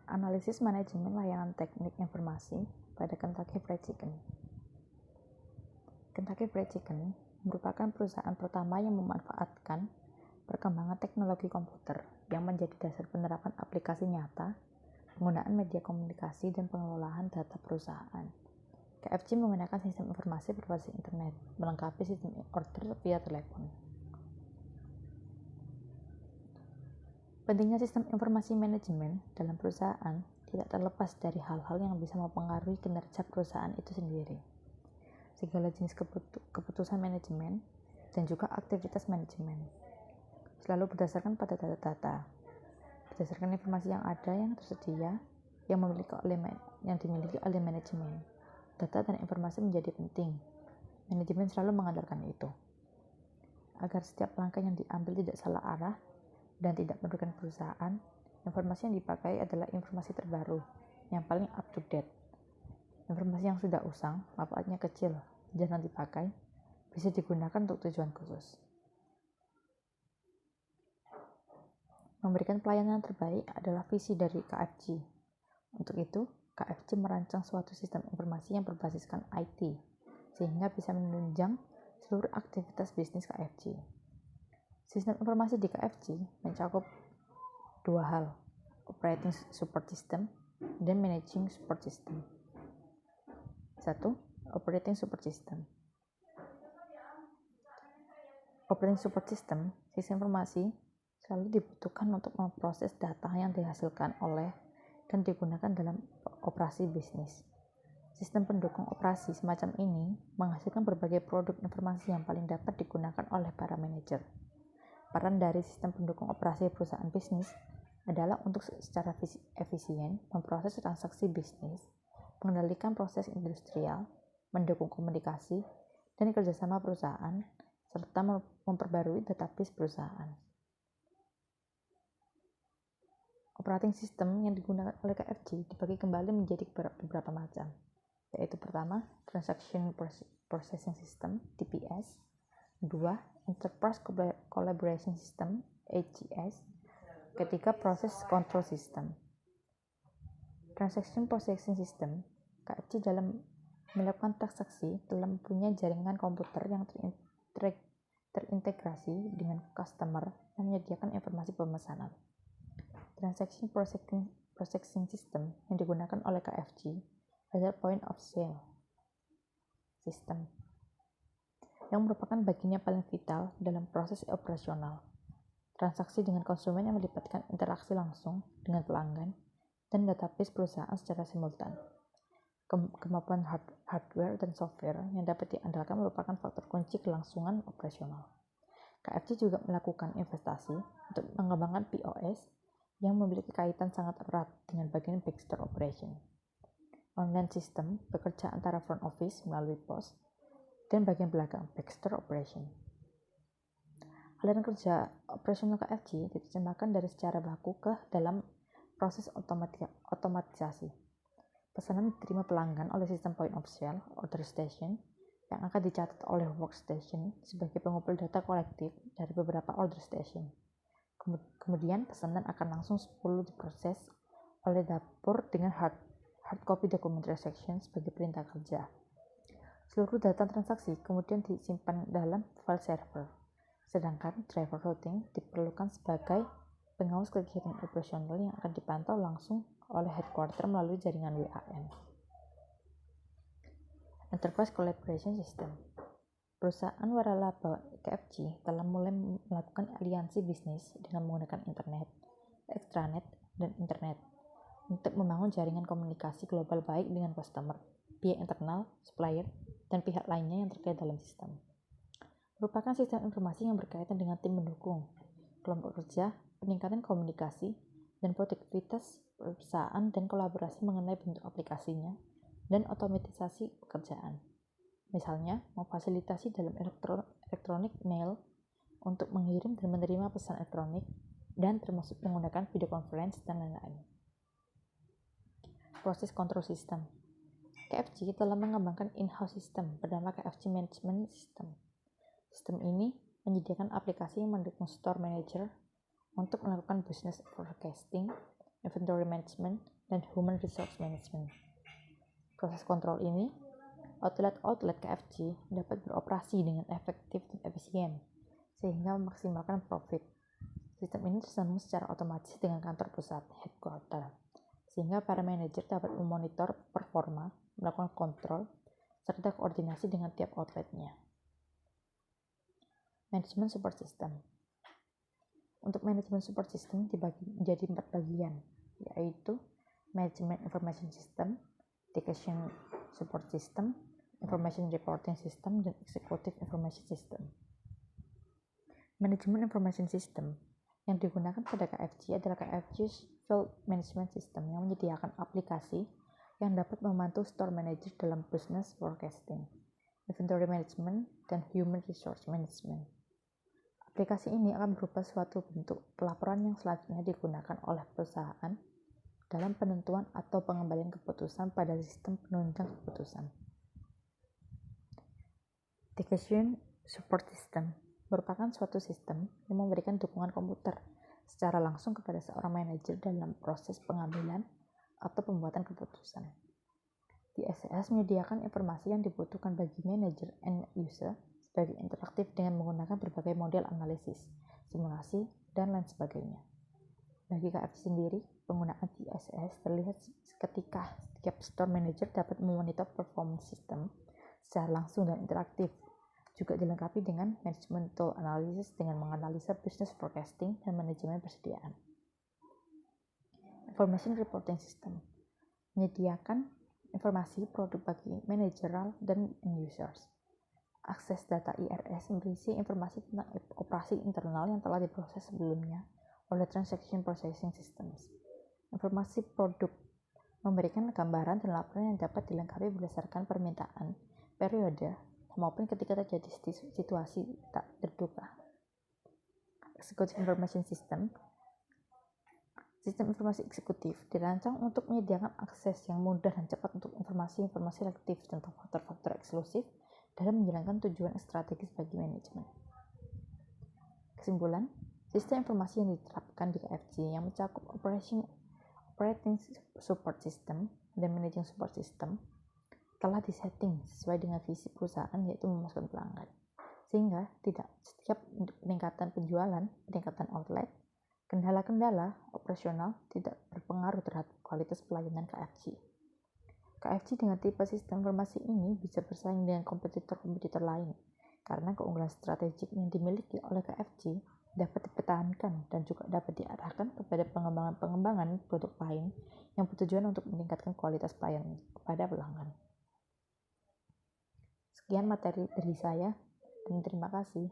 Analisis manajemen layanan teknik informasi pada Kentucky Fried Chicken. Kentucky Fried Chicken merupakan perusahaan pertama yang memanfaatkan perkembangan teknologi komputer yang menjadi dasar penerapan aplikasi nyata, penggunaan media komunikasi, dan pengelolaan data perusahaan. KFC menggunakan sistem informasi berbasis internet, melengkapi sistem order via telepon. Pentingnya sistem informasi manajemen dalam perusahaan tidak terlepas dari hal-hal yang bisa mempengaruhi kinerja perusahaan itu sendiri. Segala jenis keputusan manajemen dan juga aktivitas manajemen selalu berdasarkan pada data-data, berdasarkan informasi yang ada yang tersedia yang dimiliki oleh manajemen. Data dan informasi menjadi penting. Manajemen selalu mengandalkan itu. Agar setiap langkah yang diambil tidak salah arah dan tidak merugikan perusahaan, informasi yang dipakai adalah informasi terbaru, yang paling up to date. Informasi yang sudah usang, manfaatnya kecil, jarang dipakai, bisa digunakan untuk tujuan khusus. Memberikan pelayanan terbaik adalah visi dari KFC. Untuk itu, KFC merancang suatu sistem informasi yang berbasiskan IT, sehingga bisa menunjang seluruh aktivitas bisnis KFC. Sistem informasi di KFC mencakup dua hal, operating support system dan managing support system. 1. Operating support system. Operating support system, sistem informasi selalu dibutuhkan untuk memproses data yang dihasilkan oleh dan digunakan dalam operasi bisnis. Sistem pendukung operasi semacam ini menghasilkan berbagai produk informasi yang paling dapat digunakan oleh para manajer. Peran dari sistem pendukung operasi perusahaan bisnis adalah untuk secara efisien memproses transaksi bisnis, mengendalikan proses industrial, mendukung komunikasi dan kerjasama perusahaan, serta memperbarui database perusahaan. Operating system yang digunakan oleh KFC dibagi kembali menjadi beberapa macam, yaitu pertama, Transaction Processing System (TPS), 2. Enterprise Collaboration System (ECS), ketiga, Process Control System. Transaction Processing System, KFC dalam melakukan transaksi telah mempunyai jaringan komputer yang terintegrasi dengan customer yang menyediakan informasi pemesanan. Transaction Processing System yang digunakan oleh KFC adalah Point of Sale System, yang merupakan bagian yang paling vital dalam proses operasional. Transaksi dengan konsumen yang melibatkan interaksi langsung dengan pelanggan dan database perusahaan secara simultan. Kemampuan hardware dan software yang dapat diandalkan merupakan faktor kunci kelangsungan operasional. KFC juga melakukan investasi untuk mengembangkan POS yang memiliki kaitan sangat erat dengan bagian backstore operation. Online system bekerja antara front office melalui POS dan bagian belakang backstore operation. Aliran kerja operasional KFC diterjemahkan dari secara baku ke dalam proses otomatisasi. Pesanan diterima pelanggan oleh sistem point of sale order station yang akan dicatat oleh workstation sebagai pengumpul data kolektif dari beberapa order station. Kemudian pesanan akan langsung diproses oleh dapur dengan hard copy document transaction sebagai perintah kerja. Seluruh data transaksi kemudian disimpan dalam file server, sedangkan driver routing diperlukan sebagai pengawas kegiatan operasional yang akan dipantau langsung oleh headquarter melalui jaringan WAN. Enterprise Collaboration System. Perusahaan waralaba KFC telah mulai melakukan aliansi bisnis dengan menggunakan internet, extranet, dan internet untuk membangun jaringan komunikasi global baik dengan customer, pihak internal, supplier, dan pihak lainnya yang terkait dalam sistem. Merupakan sistem informasi yang berkaitan dengan tim pendukung, kelompok kerja, peningkatan komunikasi, dan produktivitas perusahaan dan kolaborasi mengenai bentuk aplikasinya dan otomatisasi pekerjaan. Misalnya, memfasilitasi dalam elektronik mail untuk mengirim dan menerima pesan elektronik dan termasuk menggunakan video conference dan lain-lain. Proses control system. KFC telah mengembangkan in-house system bernama KFC Management System. Sistem ini menyediakan aplikasi yang mendukung store manager untuk melakukan business forecasting, inventory management, dan Human Resource Management. Proses kontrol ini, outlet KFC dapat beroperasi dengan efektif dan efisien, sehingga memaksimalkan profit. Sistem ini tersambung secara otomatis dengan kantor pusat, headquarter, sehingga para manajer dapat memonitor performa, melakukan kontrol, serta koordinasi dengan tiap outletnya. Manajemen Support System. Untuk manajemen support system dibagi menjadi 4 bagian, yaitu Management Information System, Decision Support System, Information Reporting System, dan Executive Information System. Manajemen Information System yang digunakan pada KFC adalah KFC Field Management System yang menyediakan aplikasi yang dapat membantu store manager dalam business forecasting, inventory management, dan human resource management. Aplikasi ini akan berupa suatu bentuk pelaporan yang selanjutnya digunakan oleh perusahaan dalam penentuan atau pengembalian keputusan pada sistem penunjang keputusan. Decision Support System merupakan suatu sistem yang memberikan dukungan komputer secara langsung kepada seorang manajer dalam proses pengambilan atau pembuatan keputusan. DSS menyediakan informasi yang dibutuhkan bagi manajer and user sebagai interaktif dengan menggunakan berbagai model analisis, simulasi, dan lain sebagainya. Bagi KFC sendiri, penggunaan DSS terlihat ketika setiap store manager dapat memonitor performance sistem secara langsung dan interaktif, juga dilengkapi dengan management tool analysis dengan menganalisa business forecasting dan manajemen persediaan. Information Reporting System menyediakan informasi produk bagi manajerial dan end users. Akses data IRS berisi informasi tentang operasi internal yang telah diproses sebelumnya oleh Transaction Processing Systems. Informasi produk memberikan gambaran dan laporan yang dapat dilengkapi berdasarkan permintaan, periode, maupun ketika terjadi situasi tak terduga. Executive Information System. Sistem informasi eksekutif dirancang untuk menyediakan akses yang mudah dan cepat untuk informasi-informasi relatif tentang faktor-faktor eksklusif dalam menjalankan tujuan strategis bagi manajemen. Kesimpulan, sistem informasi yang diterapkan di KFC yang mencakup operating support system dan managing support system telah disetting sesuai dengan visi perusahaan, yaitu memuaskan pelanggan, sehingga tidak setiap peningkatan penjualan, peningkatan outlet, kendala-kendala operasional tidak berpengaruh terhadap kualitas pelayanan KFC. KFC dengan tipe sistem informasi ini bisa bersaing dengan kompetitor-kompetitor lain karena keunggulan strategik yang dimiliki oleh KFC dapat dipertahankan dan juga dapat diarahkan kepada pengembangan produk lain yang bertujuan untuk meningkatkan kualitas pelayanan kepada pelanggan. Sekian materi dari saya dan terima kasih.